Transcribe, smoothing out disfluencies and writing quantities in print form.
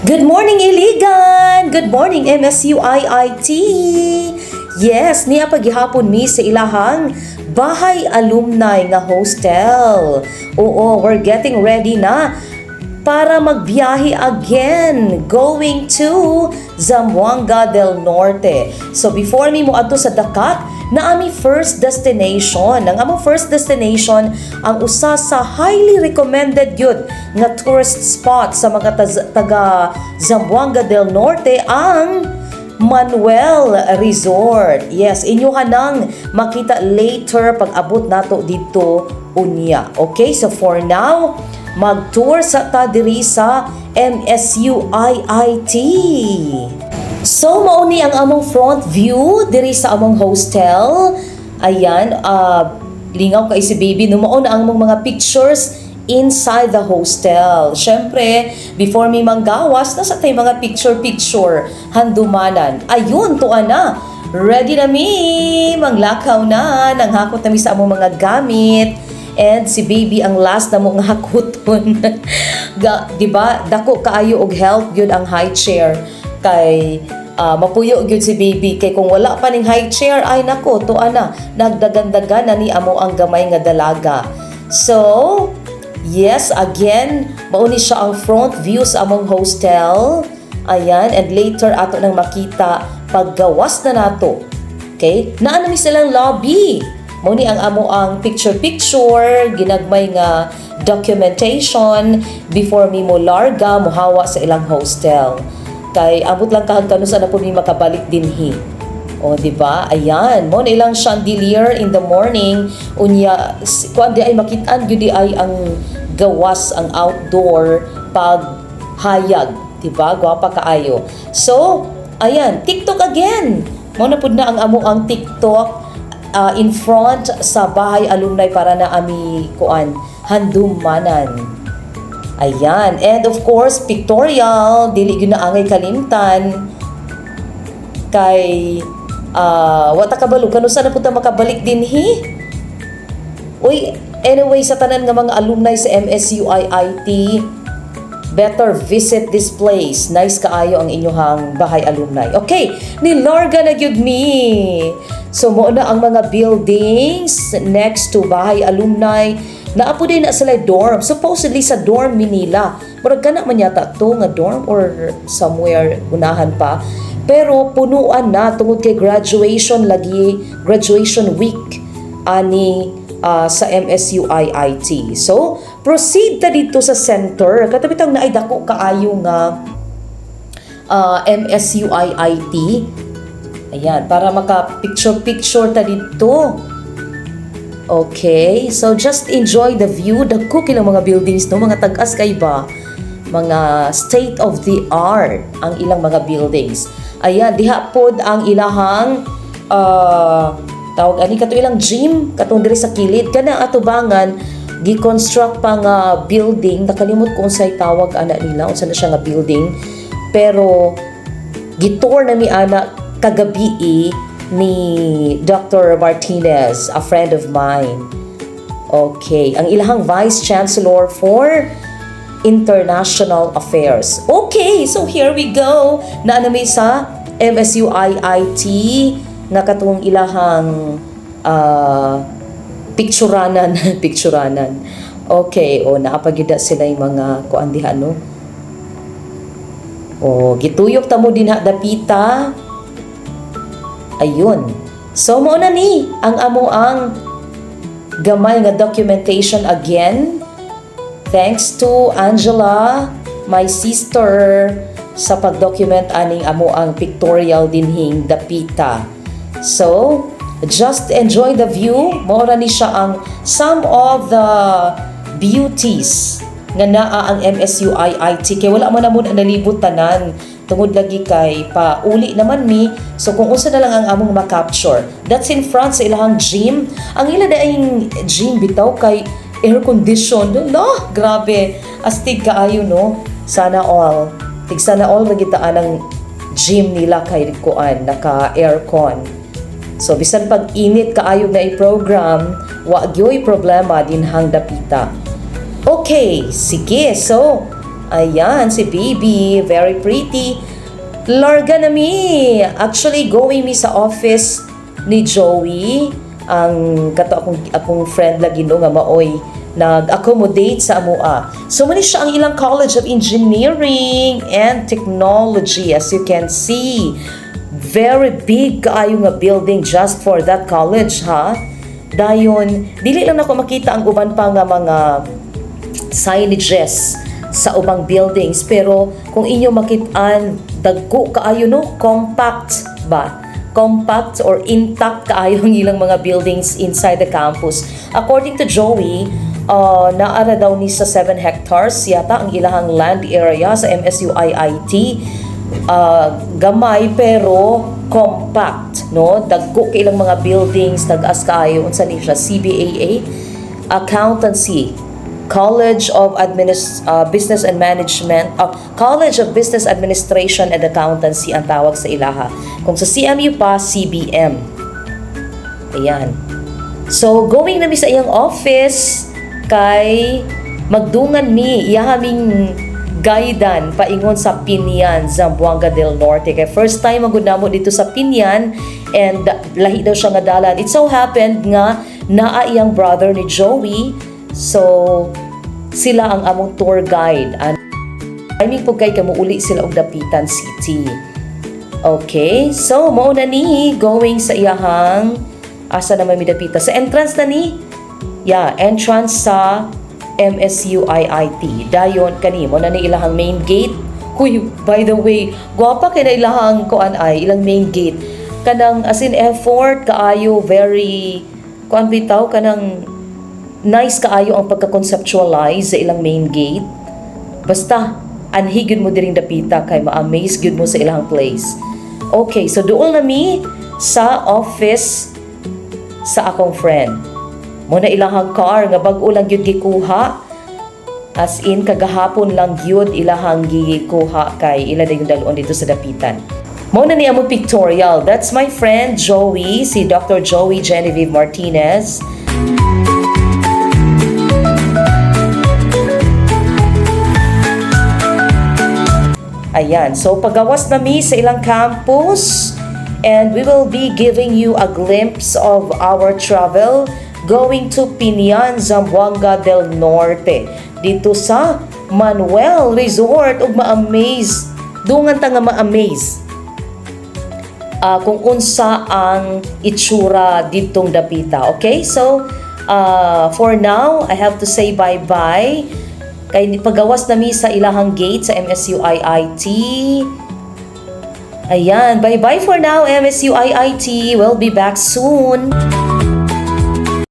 Good morning, Iligan! Good morning, MSU-IIT! Yes, niya paghihapon mi sa ilahang bahay alumni nga hostel. Oo, we're getting ready na para magbiyahe again, going to Zamboanga del Norte. So before mi mo adto sa dakat, na aming first destination. Ang among first destination ang usa sa highly recommended yun nga tourist spot sa mga taga Zamboanga del Norte, ang Manuel Resort. Yes, inyo nang makita later pag abot nato dito unya. Okay, so for now, mag-tour sa ta diri sa MSU-IIT. So, mauni ang among front view diri sa among hostel. Ayan, lingaw kay si baby. Numaon ang among mga pictures inside the hostel. Syempre, before mi manggawas, nasa tay mga picture-picture, handumanan. Ayun, tuwa na. Ready na mi, manglakaw na. Nanghakot na mi sa among mga gamit. And si baby ang last na mong hakuton. Diba, dako kaayo og help yun ang high chair. Kay mapuyo gyud si baby, kay kung wala pa ning high chair, ay nako, tuwa na, nagdagandagan na ni amo ang gamay nga dalaga. So yes, again, mauni siya ang front view sa among hostel. Ayan, and later ato nang makita paggawas na nato. Okay, naa na mi silang lobby. Mauni ang amo ang picture ginagmay nga documentation before mi mo larga mohawa sa ilang hostel. Kay abot lang kahagkano sa na po mi makabalik dinhi. O di ba? Ayan, mo na ilang chandelier in the morning, unya kuan di ay makitaan gyud di ay ang gawas, ang outdoor pag hayag, di ba? Gwapa kaayo. So, ayan, TikTok again. Mo na pud na ang amo ang TikTok in front sa bahay alumni para na ami kuan handumanan. Ayan. And of course, pictorial. Dili yun na angay kalimtan. Kay, wata kabalo. Kano sana punta makabalik din, Uy, anyway, sa tanan nga mga alumni sa MSU-IIT, better visit this place. Nice kaayo ang inyong bahay alumni. Okay, nilarga na gyud mi. So, mo na ang mga buildings next to bahay alumni. Naapo din na sila dorm. Supposedly sa dorm Manila. Murag kana man yata to nga dorm or somewhere unahan pa. Pero punuan na tungod kay graduation week ani sa MSU-IIT. So, proceed ta dito sa center. Katabitang naay dako kaayo nga MSU-IIT. Ayan, para maka picture ta dito. Okay, so just enjoy the view. Dagko kilang mga buildings, no? Mga tagas kay ba? Mga state of the art ang ilang mga buildings. Ayan, diha pod ang ilahang tawag ani kato ilang gym katong diri sa kilid kana atubangan gi-construct pa nga building. Nakalimot ko unsay tawag ana nila, unsa na siya nga building. Pero gitour na mi ana kagabi ni Dr. Martinez, a friend of mine. Okay, ang ilahang Vice Chancellor for International Affairs. Okay, so here we go. Naanami sa MSU-IIT na katong ilahang picturanan. Okay, naapagida sila yung mga kuan diha, no? Gituyok ta mo din dapita. Ayun. So, mo na ni ang amo ang gamay nga documentation again. Thanks to Angela, my sister, sa pag-document aning amo ang pictorial dinhing dapita. So, just enjoy the view. Mo na ni siya ang some of the beauties nga naa ang MSU-IIT. Kaya wala mo na muna nalibot tanan. Tungod lagi kay pauli naman mi. So kung unsa na lang ang among ma-capture. That's in front sa ilahang gym. Ang ila daing gym bitaw kay air condition. No, grabe. Astig kaayo, no. Sana all. Sana all magitaan ang gym nila kay kuan naka aircon. So bisan pag init kaayo na i-program, wa gyoy problema dinhang dapita. Okay, sige. So Ayan, si Bibi, very pretty. Larga na mi. Actually, going mi sa office ni Joey. Ang kato akong friend lagi no nga maoy nag-accommodate sa amua. So mani siya ang ilang College of Engineering and Technology, as you can see. Very big kaayo nga building just for that college, ha? Dayon, dili lang ako makita ang uban pa nga mga signages sa ubang buildings, pero kung inyo makitaan, dagko kaayo no, compact ba? Compact or intact kaayo ang ilang mga buildings inside the campus. According to Joey, naara daw ni sa 7 hectares yata ang ilahang land area sa MSU-IIT. Gamay pero compact, no? Dagko kay ilang mga buildings, tagas kaayo unsa ni siya, CBAA, Accountancy, College of Business and Management, College of Business Administration and Accountancy ang tawag sa ilaha. Kung sa CMU pa, CBM. Ayan. So, going na mi sa iyang office, kay magdungan mi iyahaming guidan paingon sa Pinyan, Zamboanga del Norte. Kay first time magud namo dito sa Pinyan, and lahi daw siya nga dalan. It so happened nga naa iyang brother ni Joey, so sila ang among tour guide. I mean pug kay kamuuli sila og Dapitan City. Okay, so mao na ni going sa iyahang asa naman mi dapita sa entrance na ni. Yeah, entrance sa MSU-IIT. Dayon kanimo na ni ilahang main gate. Huy, by the way, gwapa kay na ilahang kuan ay ilang main gate. Kanang as in effort kaayo, very kuan bitaw kanang nice kaayo ang pagka-conceptualize sa ilang main gate. Basta anhi gyud mo diring dapita kay ma-amaze gyud mo sa ilang place. Okay, so doon na mi sa office sa akong friend. Muna ilahang car nga bag-o lang gyud gikuha, as in kagahapon lang gyud ilahang gikuha kay ila yung dalon dito sa dapitan. Muna ni among pictorial. That's my friend Joey, si Dr. Joey Genevieve Martinez. Ayan, so pagawas na mi sa ilang campus, and we will be giving you a glimpse of our travel going to Pinyan, Zamboanga del Norte. Dito sa Manuel Resort, ug ma-amaze. Dungan ta nga ma-amaze. Kung unsa ang itsura ditong dapita. Okay? So, for now, I have to say bye-bye. Kay pagawas na mi sa ilahang gate sa MSU-IIT. Ayan, bye-bye for now, MSU-IIT. We'll be back soon.